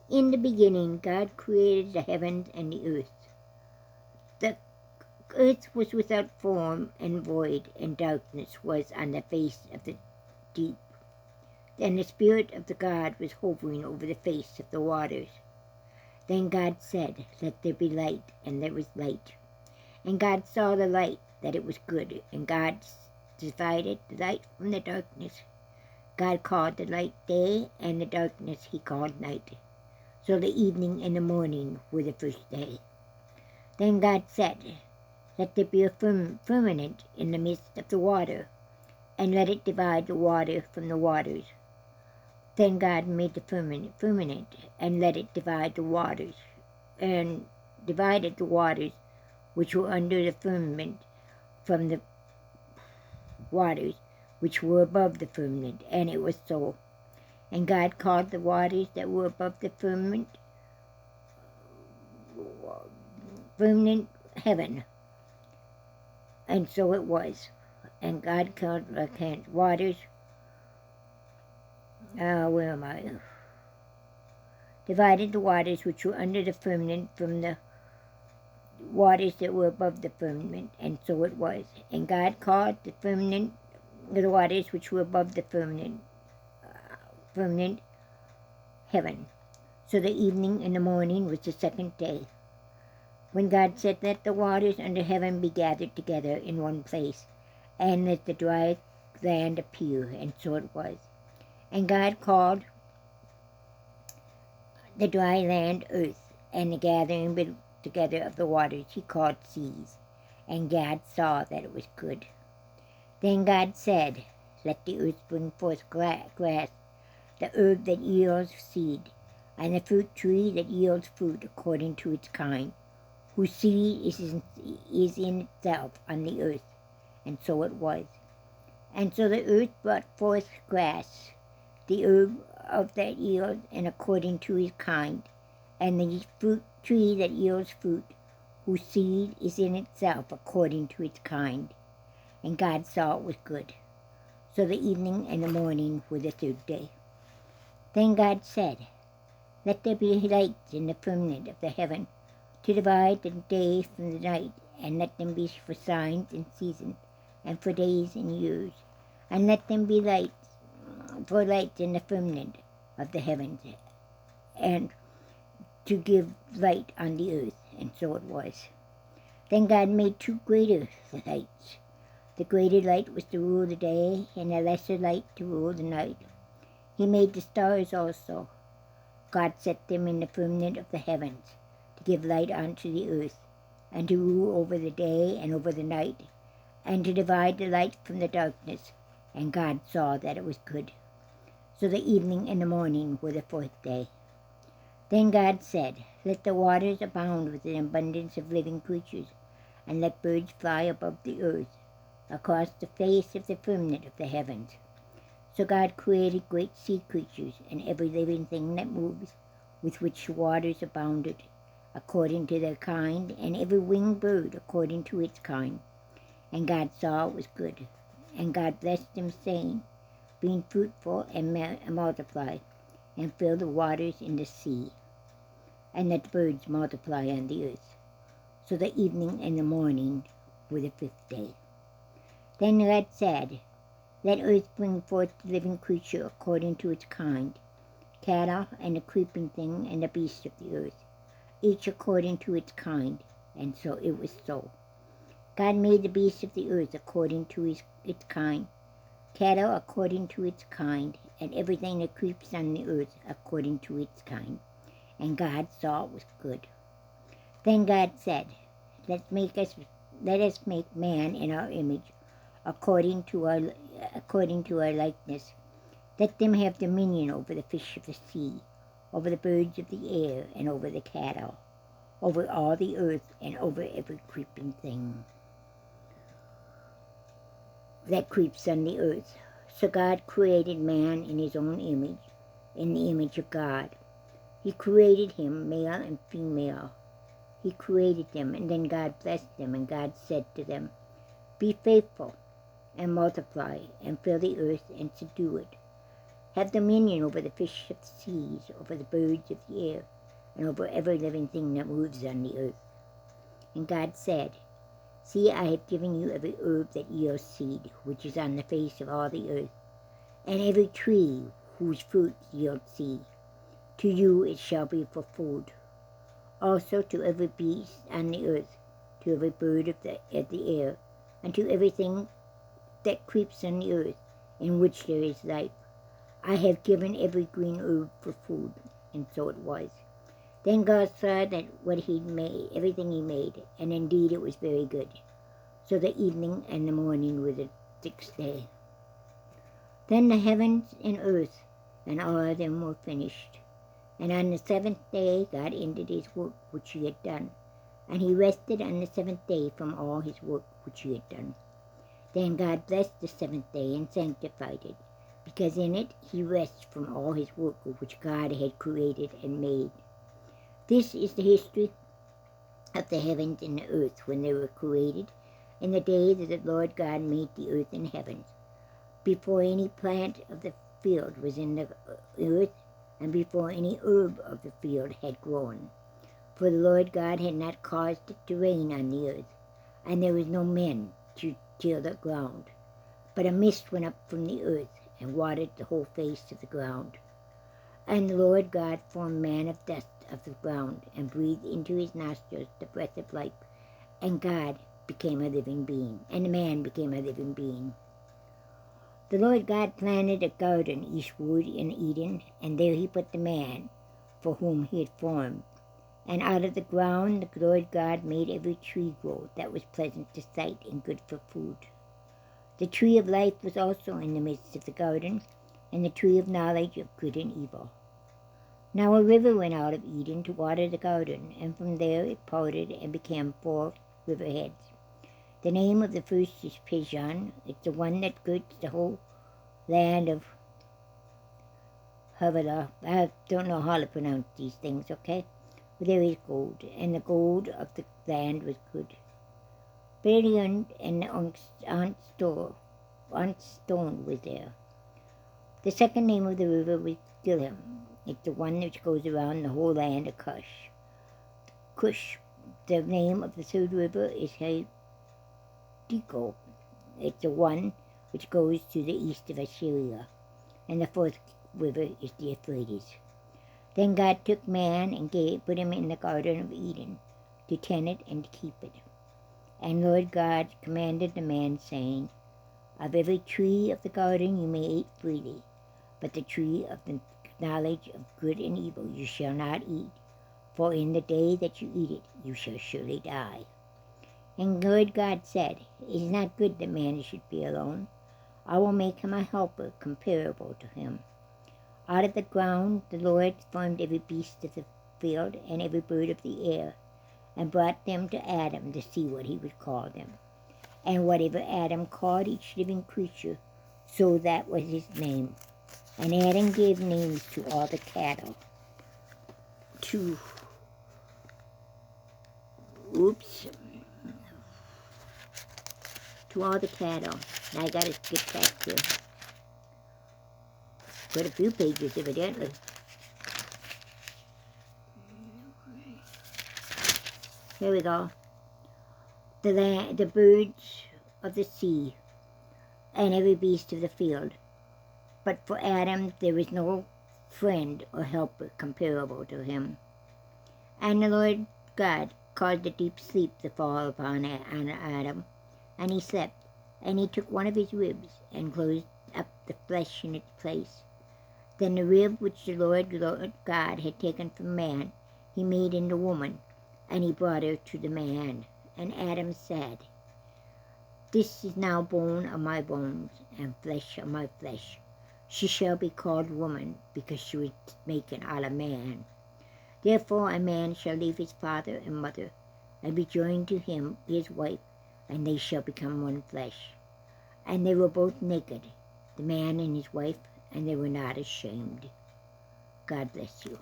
In the beginning, God created the heavens and the earth. The earth was without form and void, and darkness was on the face of the deep. And the Spirit of the God was hovering over the face of the waters. Then God said, "Let there be light," and there was light. And God saw the light, that it was good, and God divided the light from the darkness. God called the light day, and the darkness he called night. So the evening and the morning were the first day. Then God said, "Let there be a firmament in the midst of the water, and let it divide the water from the waters." Then God made the firmament, and let it divide the waters, and divided the waters which were under the firmament from the waters which were above the firmament, and it was so. And God called the waters that were above the firmament heaven, and so it was. And God called the waters, where am I? Divided the waters which were under the firmament from the waters that were above the firmament, and so it was. And God called the firmament, the waters which were above the firmament heaven. So the evening and the morning was the second day. When God said, "Let the waters under heaven be gathered together in one place, and let the dry land appear," and so it was. And God called the dry land earth, and the gathering together of the waters he called seas. And God saw that it was good. Then God said, "Let the earth bring forth grass, the herb that yields seed, and the fruit tree that yields fruit according to its kind, whose seed is in itself on the earth." And so it was. And so the earth brought forth grass, the herb of that yield, and according to his kind, and the fruit tree that yields fruit, whose seed is in itself according to its kind. And God saw it was good. So the evening and the morning were the third day. Then God said, "Let there be lights in the firmament of the heaven, to divide the day from the night, and let them be for signs and seasons, and for days and years. And let them be lights in the firmament of the heavens, and to give light on the earth." And so it was. Then God made two greater lights. The greater light was to rule the day, and the lesser light to rule the night. He made the stars also. God set them in the firmament of the heavens, to give light unto the earth, and to rule over the day and over the night, and to divide the light from the darkness. And God saw that it was good. So the evening and the morning were the fourth day. Then God said, "Let the waters abound with an abundance of living creatures, and let birds fly above the earth, across the face of the firmament of the heavens." So God created great sea creatures, and every living thing that moves, with which the waters abounded, according to their kind, and every winged bird according to its kind. And God saw it was good. And God blessed them, saying, "Be fruitful and multiply, and fill the waters in the sea, and let birds multiply on the earth." So the evening and the morning were the fifth day. Then God said, "Let earth bring forth the living creature according to its kind, cattle, and the creeping thing, and the beasts of the earth, each according to its kind." And so it was so. God made the beasts of the earth according to its kind, cattle according to its kind, and everything that creeps on the earth according to its kind. And God saw it was good. Then God said, let us make man in our image, according to our likeness. Let them have dominion over the fish of the sea, over the birds of the air, and over the cattle, over all the earth, and over every creeping thing that creeps on the earth. So God created man in his own image, in the image of God. He created him, male and female. He created them, and then God blessed them, and God said to them, "Be faithful, and multiply, and fill the earth, and subdue it. have dominion over the fish of the seas, over the birds of the air, and over every living thing that moves on the earth. And God said, See, I have given you every herb that yields seed, which is on the face of all the earth, and every tree whose fruit yields seed. To you it shall be for food. Also to every beast on the earth, to every bird of the air, and to everything that creeps on the earth, in which there is life. I have given every green herb for food. And so it was. Then God saw that what He'd made, everything He made, and indeed it was very good. So the evening and the morning were the sixth day. Then the heavens and earth and all of them were finished. And on the seventh day God ended His work which He had done, and He rested on the seventh day from all His work which He had done. Then God blessed the seventh day and sanctified it, because in it He rests from all His work which God had created and made. This is the history of the heavens and the earth when they were created, in the day that the Lord God made the earth and heavens, before any plant of the field was in the earth, and before any herb of the field had grown. For the Lord God had not caused it to rain on the earth, and there was no man to till the ground. But a mist went up from the earth, and watered the whole face of the ground. And the Lord God formed man of dust of the ground, and breathed into his nostrils the breath of life, and God became a living being, and the man became a living being. The Lord God planted a garden eastward in Eden, and there He put the man for whom He had formed. And out of the ground the Lord God made every tree grow that was pleasant to sight and good for food. The tree of life was also in the midst of the garden, and the tree of knowledge of good and evil. Now a river went out of Eden to water the garden, and from there it parted and became 4 riverheads. The name of the first is Pishon. It's the one that girds the whole land of Havilah. I don't know how to pronounce these things, okay? But there is gold, and the gold of the land was good. Brilliant and on stone was there. The second name of the river was Gilham. It's the one which goes around the whole land of Cush. The name of the third river is Hiddekel. It's the one which goes to the east of Assyria. And the fourth river is the Euphrates. Then God took man and put him in the Garden of Eden to tend it and to keep it. And Lord God commanded the man, saying, Of every tree of the garden you may eat freely, but the tree of the knowledge of good and evil you shall not eat, for in the day that you eat it you shall surely die. And Lord God said, It is not good that man should be alone. I will make him a helper comparable to him. Out of the ground the Lord formed every beast of the field and every bird of the air, and brought them to Adam to see what he would call them. And whatever Adam called each living creature, so that was his name. And Adam gave names to all the cattle, to all the cattle. Now I gotta skip back to quite a few pages, evidently. Here we go. The birds of the sea, and every beast of the field. But for Adam there was no friend or helper comparable to him. And the Lord God caused a deep sleep to fall upon Adam, and he slept. And he took one of his ribs, and closed up the flesh in its place. Then the rib which the Lord God had taken from man, he made into woman, and he brought her to the man. And Adam said, This is now bone of my bones, and flesh of my flesh. She shall be called woman, because she was taken out of man. Therefore a man shall leave his father and mother, and be joined to him, his wife, and they shall become one flesh. And they were both naked, the man and his wife, and they were not ashamed. God bless you.